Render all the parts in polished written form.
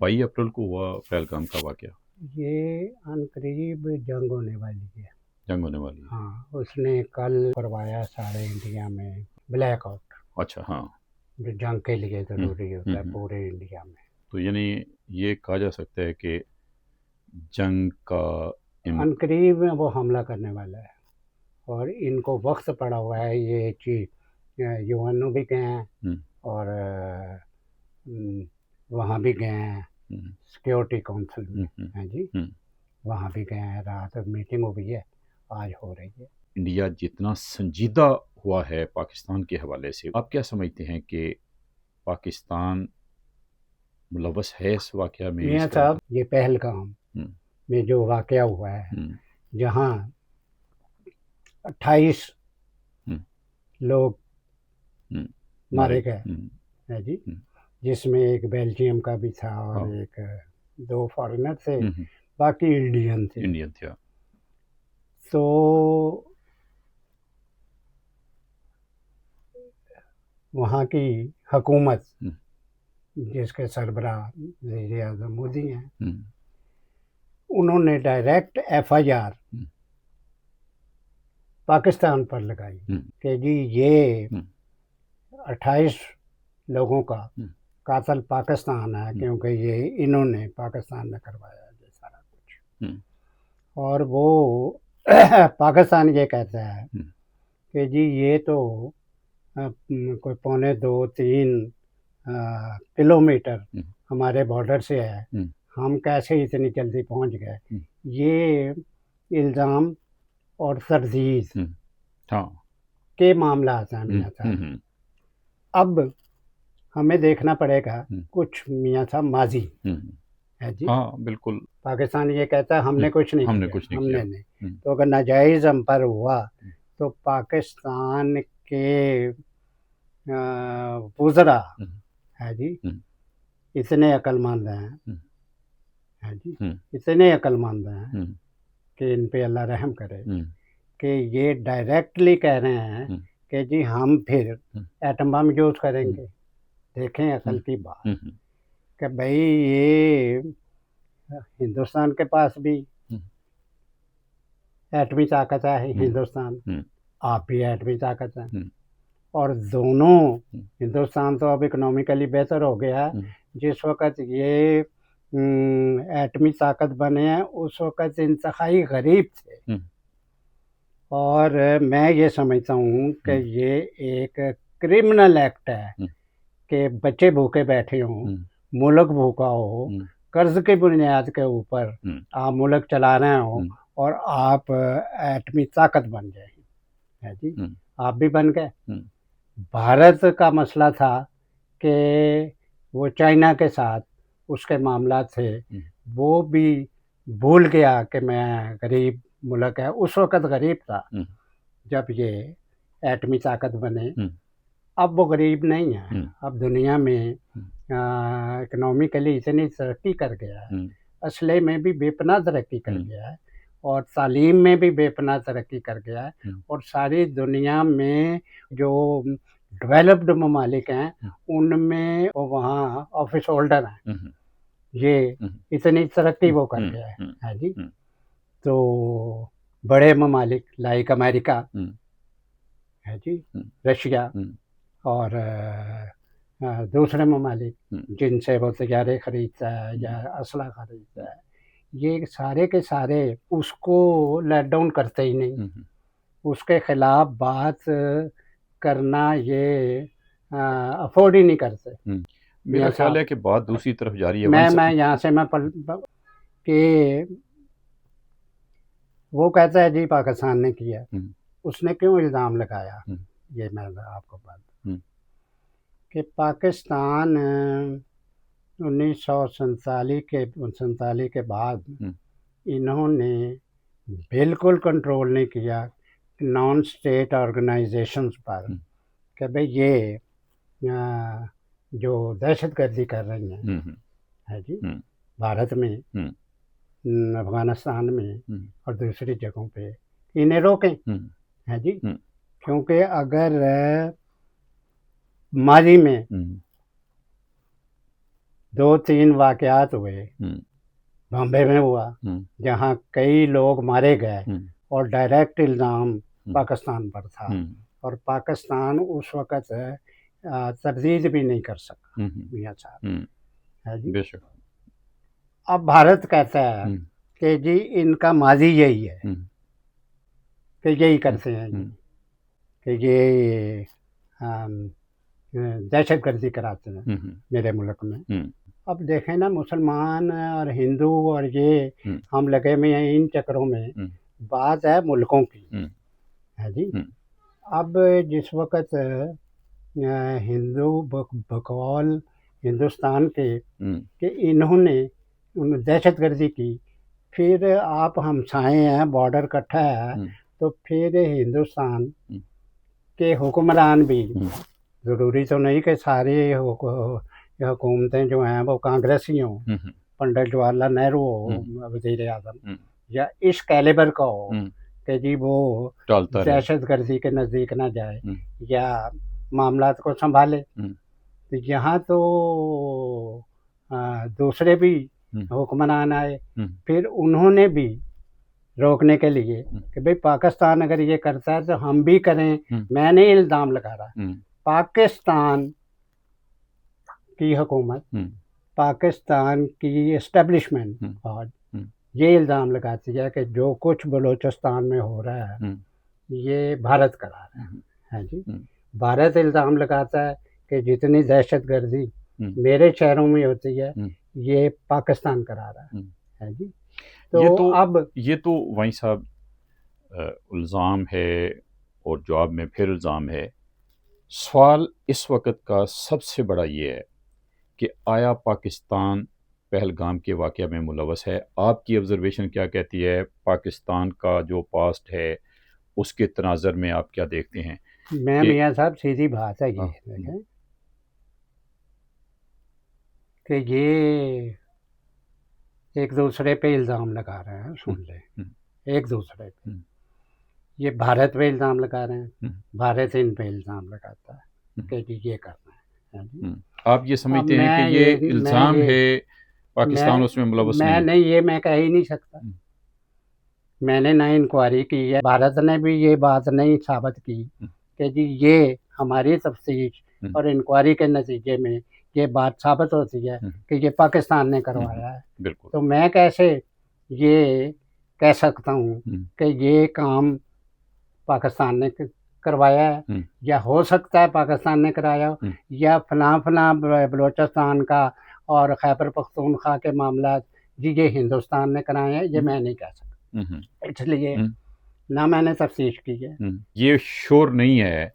22 अप्रैल को हुआ पहलगाम का वाक़या। ये अनकरीब जंग होने वाली है। जंग होने वाली है। हाँ, उसने कल करवाया सारे इंडिया में ब्लैकआउट, अच्छा, हाँ। जो जंग के लिए ज़रूरी होता है पूरे इंडिया में। तो यानी ये कहा जा सकता है कि जंग का अनकरीब में वो हमला करने वाला है और इनको वक्त पड़ा हुआ है। ये चीज यूएनओ भी गए हैं और वहाँ भी गए हैं, सिक्योरिटी काउंसिल में हैं जी, वहाँ भी गए हैं। रात मीटिंग हुई है, आज हो रही है। इंडिया जितना संजीदा हुआ है पाकिस्तान के हवाले से, आप क्या समझते हैं कि पाकिस्तान मुलव्वस है इस वाक़या में? मियाँ साहब, ये पहलगाम में जो वाक़या हुआ है, जहाँ 28 लोग मारे गए है जी, जिसमें एक बेल्जियम का भी था और एक 2 फॉरेनर थे, बाकी इंडियन थे। तो वहाँ की हुकूमत, जिसके सरबराह वज़ीर आज़म मोदी हैं, उन्होंने डायरेक्ट एफआईआर पाकिस्तान पर लगाई कि जी ये 28 लोगों का कातिल पाकिस्तान है, क्योंकि ये इन्होंने पाकिस्तान में करवाया ये सारा कुछ। और वो पाकिस्तान ये कहता है कि जी ये तो कोई 2.25-3 किलोमीटर हमारे बॉर्डर से है, हम कैसे इतनी जल्दी पहुंच गए। ये इल्ज़ाम और तरजीह के मामला आता है मियाँ साहब। अब हमें देखना पड़ेगा कुछ मियाँ साहब माजी है जी। हाँ, बिल्कुल। पाकिस्तान ये कहता है हमने कुछ नहीं किया, हमने नहीं। तो अगर नाजायज़ हम पर हुआ तो पाकिस्तान के वज़रा है जी, इतने अक्लमंद हैं है जी, इतने अक्लमंद हैं कि इन पे अल्लाह रहम करे कि ये डायरेक्टली कह रहे हैं कि जी हम फिर एटम बम यूज़ करेंगे। देखें अकल की बात कि भाई ये हिंदुस्तान के पास भी एटमी ताकत है, हिंदुस्तान, आप भी एटमी ताकत है, और दोनों, हिंदुस्तान तो अब इकोनॉमिकली बेहतर हो गया है। जिस वक़्त ये एटमी ताकत बने हैं उस वक़्त इंतहाई गरीब थे। और मैं ये समझता हूँ कि ये एक क्रिमिनल एक्ट है कि बच्चे भूखे बैठे हों, मुल्क भूखा हो, कर्ज की बुनियाद के ऊपर आप मुल्क चला रहे हो और आप एटमी ताकत बन जाए है जी। आप भी बन गए। भारत का मसला था कि वो चाइना के साथ उसके मामला थे, वो भी भूल गया कि मैं गरीब मुल्क है। उस वक़्त गरीब था जब ये एटमी ताकत बने। अब वो गरीब नहीं है। अब दुनिया में इकोनॉमिकली इतनी तरक्की कर गया है, असले में भी बेपनाह तरक्की कर गया है और तालीम में भी बेपनाह तरक्की कर गया है। और सारी दुनिया में जो डेवलप्ड ममालिक हैं उनमें वो वहाँ ऑफिस होल्डर हैं। ये इतनी तरक्की वो कर गया है जी। तो बड़े ममालिक लाइक अमेरिका है जी, रशिया और दूसरे ममालिक जिनसे वो तैयारे खरीदता है या असला खरीदता है, ये सारे के सारे उसको लेट डाउन करते ही नहीं। उसके खिलाफ बात करना ये अफोर्ड ही नहीं करते। मेरा ख्याल है कि बात दूसरी तरफ जा रही है। मैं यहाँ से कि वो कहता है जी पाकिस्तान ने किया, उसने क्यों इल्ज़ाम लगाया, ये मैं आपको बात कि पाकिस्तान 1947 के बाद इन्होंने बिल्कुल कंट्रोल नहीं किया नॉन स्टेट ऑर्गेनाइजेशंस पर कि भाई ये जो दहशतगर्दी कर रही हैं है जी, भारत में, अफगानिस्तान में और दूसरी जगहों पे, इन्हें रोकें है जी। क्योंकि अगर माजी में 2-3 वाक़यात हुए। बॉम्बे में हुआ जहाँ कई लोग मारे गए और डायरेक्ट इल्ज़ाम पाकिस्तान पर था और पाकिस्तान उस वक़्त तर्दीद भी नहीं कर सका मियाँ साहब, है जी। बेशक। अब भारत कहता है कि जी इनका माज़ी यही है कि यही करते हैं जी, कि ये दहशतगर्दी कराते हैं मेरे मुल्क में। अब देखें ना, मुसलमान और हिंदू और ये हम लगे हुए हैं इन चक्करों में। बात है मुल्कों की, है जी। अब जिस वक़्त हिंदू बकौल हिंदुस्तान के कि इन्होंने दहशतगर्दी की, फिर आप हमसाए हैं, बॉर्डर इकट्ठा है, तो फिर हिंदुस्तान के हुक्मरान भी, ज़रूरी तो नहीं कि सारी हुकूमतें जो हैं वो कांग्रेसी हों, पंडित जवाहरलाल नेहरू हो वज़ीर आज़म, या इस कैलिबर का हो कि जी वो दहशतगर्दी के नज़दीक ना जाए या मामलात को संभाले। तो यहाँ तो दूसरे भी हुक्मरान आए, फिर उन्होंने भी रोकने के लिए कि भाई पाकिस्तान अगर ये करता है तो हम भी करें। मैं नहीं इल्ज़ाम लगा रहा, पाकिस्तान की हुकूमत, पाकिस्तान की एस्टेब्लिशमेंट और ये इल्ज़ाम लगाती है कि जो कुछ बलूचिस्तान में हो रहा है ये भारत करा रहा है जी। भारत इल्ज़ाम लगाता है कि जितनी दहशतगर्दी मेरे शहरों में होती है ये पाकिस्तान करा रहा है जी। तो अब ये तो वहीं साहब इल्ज़ाम है और जवाब में फिर इल्ज़ाम है। सवाल इस वक्त का सबसे बड़ा ये है कि आया पाकिस्तान पहलगाम के वाक़या में मुलव्वस है? आपकी ऑब्ज़र्वेशन क्या कहती है? पाकिस्तान का जो पास्ट है उसके तनाज़र में आप क्या देखते हैं? मैं मियाँ साहब सीधी बात है ये देखें कि ये एक दूसरे पे इल्ज़ाम लगा रहे हैं, सुन लें, एक दूसरे पे। ये भारत पे इल्ज़ाम लगा रहे हैं, भारत इन पे इल्ज़ाम लगाता है कि जी ये करना है जी। आप ये समझते हैं कि ये इल्ज़ाम है पाकिस्तान उसमें मुलव्वस नहीं? ये मैं कह ही नहीं सकता। मैंने ना इंक्वायरी की है, भारत ने भी ये बात नहीं साबित की कि जी ये हमारी तफ्तीश और इंक्वायरी के नतीजे में ये बात साबित होती है कि ये पाकिस्तान ने करवाया है। तो मैं कैसे ये कह सकता हूँ कि ये काम पाकिस्तान ने करवाया है, या हो सकता है पाकिस्तान ने कराया, या फलां बलूचिस्तान का और खैबर पख्तूनख्वा के मामला जी ये हिंदुस्तान ने कराए हैं, ये मैं नहीं कह सकता। इसलिए ना मैंने तफ्तीश की है, ये श्योर नहीं है।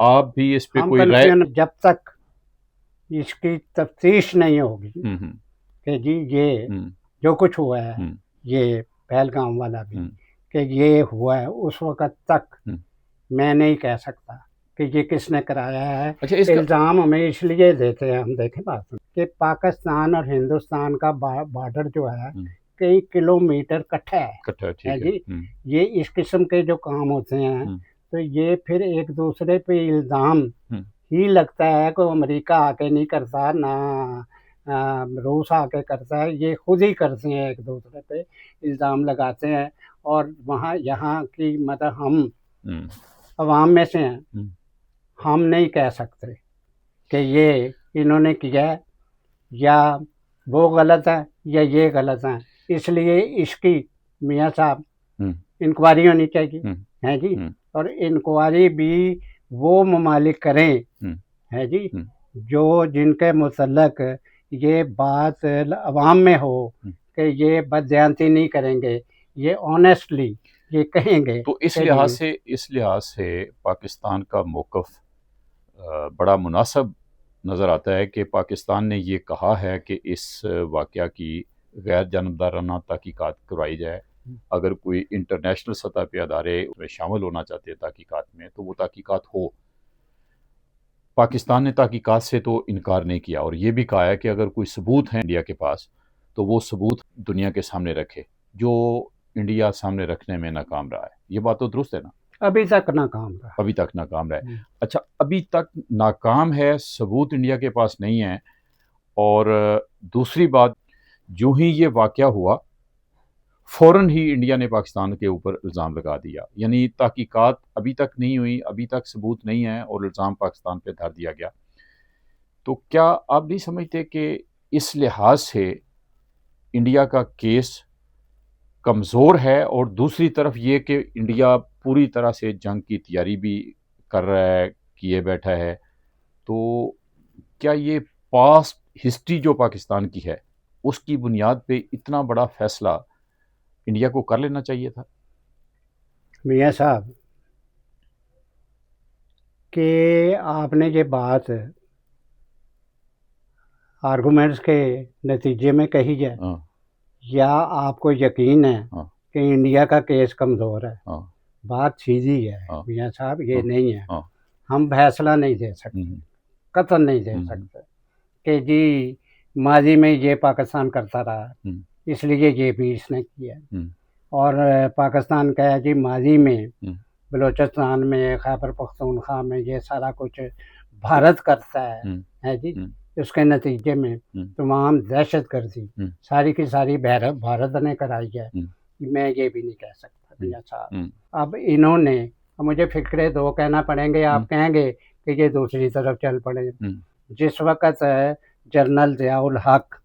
आप भी इस पे कोई राय? जब तक इसकी तफ्तीश नहीं होगी कि जी ये जो कुछ हुआ है, ये पहलगाम वाला भी कि ये हुआ है, उस वक़्त तक मैं नहीं कह सकता कि ये किसने कराया है। अच्छा, इल्ज़ाम हमें इसलिए देते हैं, हम देखें बात कि पाकिस्तान और हिंदुस्तान का बॉर्डर जो है कई किलोमीटर कट्ठा है जी। ये इस किस्म के जो काम होते हैं तो ये फिर एक दूसरे पे इल्ज़ाम ही लगता है कि अमेरिका आके नहीं करता, ना रूस आके करता है, ये खुद ही करते हैं, एक दूसरे पे इल्ज़ाम लगाते हैं। और वहाँ यहाँ की मतलब हम अवाम में से हैं, हम नहीं कह सकते कि ये इन्होंने किया है या वो गलत है या ये गलत है। इसलिए इसकी मियाँ साहब इंक्वायरी होनी चाहिए, है जी। और इंक्वायरी भी वो ममालिक करें, है जी, जो जिनके मुतल्लक ये बात अवाम में हो कि ये बदज़्यादती नहीं करेंगे, ये ऑनेस्टली ये कहेंगे। तो इस लिहाज से पाकिस्तान का मौक़िफ़ बड़ा मुनासिब नज़र आता है कि पाकिस्तान ने ये कहा है कि इस वाक़या की गैर जानबदाराना तहक़ीक़ात करवाई जाए। अगर कोई इंटरनेशनल सतह पे अदारे उसमें शामिल होना चाहते हैं तहक़ीक़ात में, तो वो तहक़ीक़ात हो। पाकिस्तान ने तहक़ीक़ात से तो इनकार नहीं किया और ये भी कहा है कि अगर कोई सबूत हैं इंडिया के पास तो वो सबूत दुनिया के सामने रखे, जो इंडिया सामने रखने में नाकाम रहा है। ये बात तो दुरुस्त है ना? अभी तक नाकाम रहा। अभी तक नाकाम रहा है। अच्छा, अभी तक नाकाम है, सबूत इंडिया के पास नहीं है और दूसरी बात, जो ही ये वाक़या हुआ फ़ौरन ही इंडिया ने पाकिस्तान के ऊपर इल्ज़ाम लगा दिया, यानी तहकीकात अभी तक नहीं हुई, अभी तक सबूत नहीं है और इल्ज़ाम पाकिस्तान पे धर दिया गया। तो क्या आप नहीं समझते कि इस लिहाज से इंडिया का केस कमज़ोर है, और दूसरी तरफ ये कि इंडिया पूरी तरह से जंग की तैयारी भी कर रहा है, किए बैठा है, तो क्या ये पास्ट हिस्ट्री जो पाकिस्तान की है उसकी बुनियाद पे इतना बड़ा फैसला इंडिया को कर लेना चाहिए था? मियाँ साहब कि आपने ये बात आर्गूमेंट्स के नतीजे में कही है, या आपको यकीन है कि इंडिया का केस कमज़ोर है? बात सीधी है मियाँ साहब, ये नहीं है। हम फैसला नहीं दे सकते, कतई नहीं दे सकते कि जी माजी में ये पाकिस्तान करता रहा इसलिए ये भी इसने किया, और पाकिस्तान का है जी माजी में बलूचिस्तान में, खैबर पख्तूनख्वा में ये सारा कुछ भारत करता है जी, उसके नतीजे में तमाम दहशतगर्दी सारी की सारी भारत ने कराई है, मैं ये भी नहीं कह सकता मियाँ साहब। अब इन्होंने, मुझे फिक्रे दो कहना पड़ेंगे, आप कहेंगे कि ये दूसरी तरफ चल पड़े। जिस वक़्त जनरल ज़ियाउल हक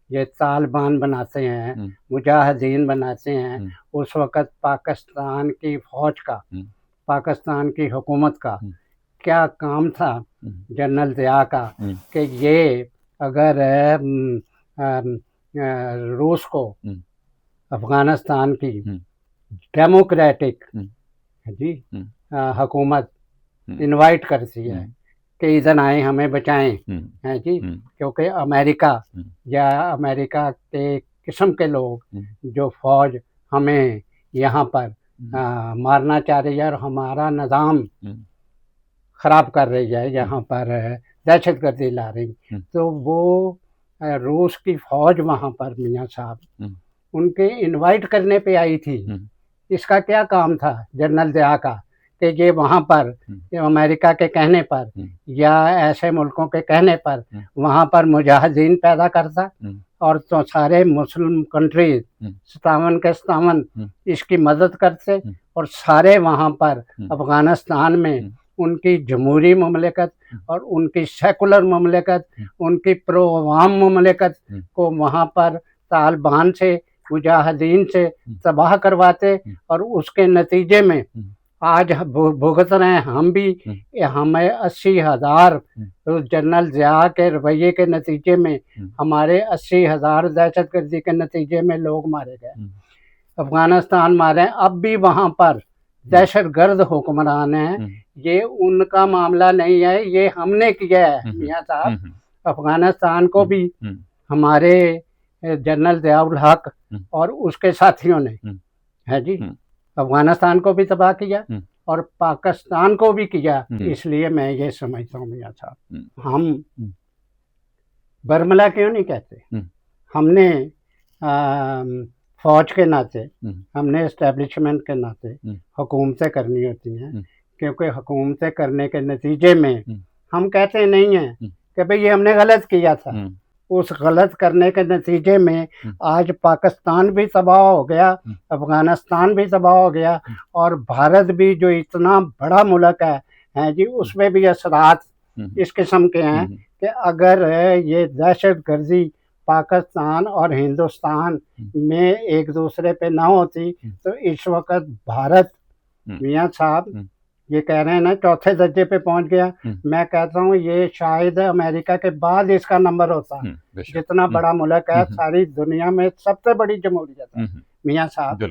ये तालिबान बनाते हैं, मुजाहिदीन बनाते हैं, उस वक़्त पाकिस्तान की फ़ौज का, पाकिस्तान की हुकूमत का क्या काम था जनरल ज़िया का कि ये अगर रूस को अफ़गानिस्तान की डेमोक्रेटिक जी हुकूमत इनवाइट करती है कि इधर आए हमें बचाएं, हैं जी, क्योंकि अमेरिका या अमेरिका के किस्म के लोग जो फ़ौज हमें यहाँ पर मारना चाह रही है और हमारा निज़ाम ख़राब कर रही है, यहाँ पर दहशतगर्दी ला रही, तो वो रूस की फ़ौज वहाँ पर मियाँ साहब उनके इनवाइट करने पे आई थी। इसका क्या काम था जनरल ज़िया का कि ये वहाँ पर अमेरिका के कहने पर या ऐसे मुल्कों के कहने पर वहाँ पर मुजाहिदीन पैदा करता, और तो सारे मुस्लिम कंट्रीज 57 के 57 इसकी मदद करते, और सारे वहाँ पर अफ़गानिस्तान में उनकी जमहूरी ममलिकत और उनकी सेकुलर ममलिकत, उनकी प्रो अवाम ममलिकत को वहाँ पर तालिबान से, मुजाहिदीन से तबाह करवाते, और उसके नतीजे में आज भुगत रहे हैं हम भी। हमें 80,000 जनरल ज़िया के रवैये के नतीजे में हमारे 80,000 दहशतगर्दी के नतीजे में लोग मारे गए, अफ़गानिस्तान मारे। अब भी वहाँ पर दहशतगर्द हुक्मरान हैं, ये उनका मामला नहीं है, ये हमने किया है मियाँ साहब। अफ़गानिस्तान को भी हमारे जनरल ज़ियाउल हक और उसके साथियों ने है जी अफ़गानिस्तान को भी तबाह किया और पाकिस्तान को भी किया। इसलिए मैं ये समझता हूँ मियाँ साहब, हम बर्मला क्यों नहीं कहते, हमने फ़ौज के नाते, हमने इस्टेब्लिशमेंट के नाते हुकूमतें करनी होती हैं, क्योंकि हुकूमतें करने के नतीजे में हम कहते नहीं हैं कि भाई ये हमने गलत किया था। उस गलत करने के नतीजे में आज पाकिस्तान भी तबाह हो गया, अफ़गानिस्तान भी तबाह हो गया, और भारत भी जो इतना बड़ा मुल्क है जी, उसमें भी असरात इस किस्म के हैं कि अगर ये दहशतगर्दी पाकिस्तान और हिंदुस्तान में एक दूसरे पे ना होती तो इस वक्त भारत मियाँ साहब ये कह रहे हैं ना चौथे दर्जे पे पहुंच गया, मैं कहता हूँ ये शायद अमेरिका के बाद इसका नंबर होता। जितना बड़ा मुल्क है, सारी दुनिया में सबसे बड़ी जमहूरियत है मियाँ साहब।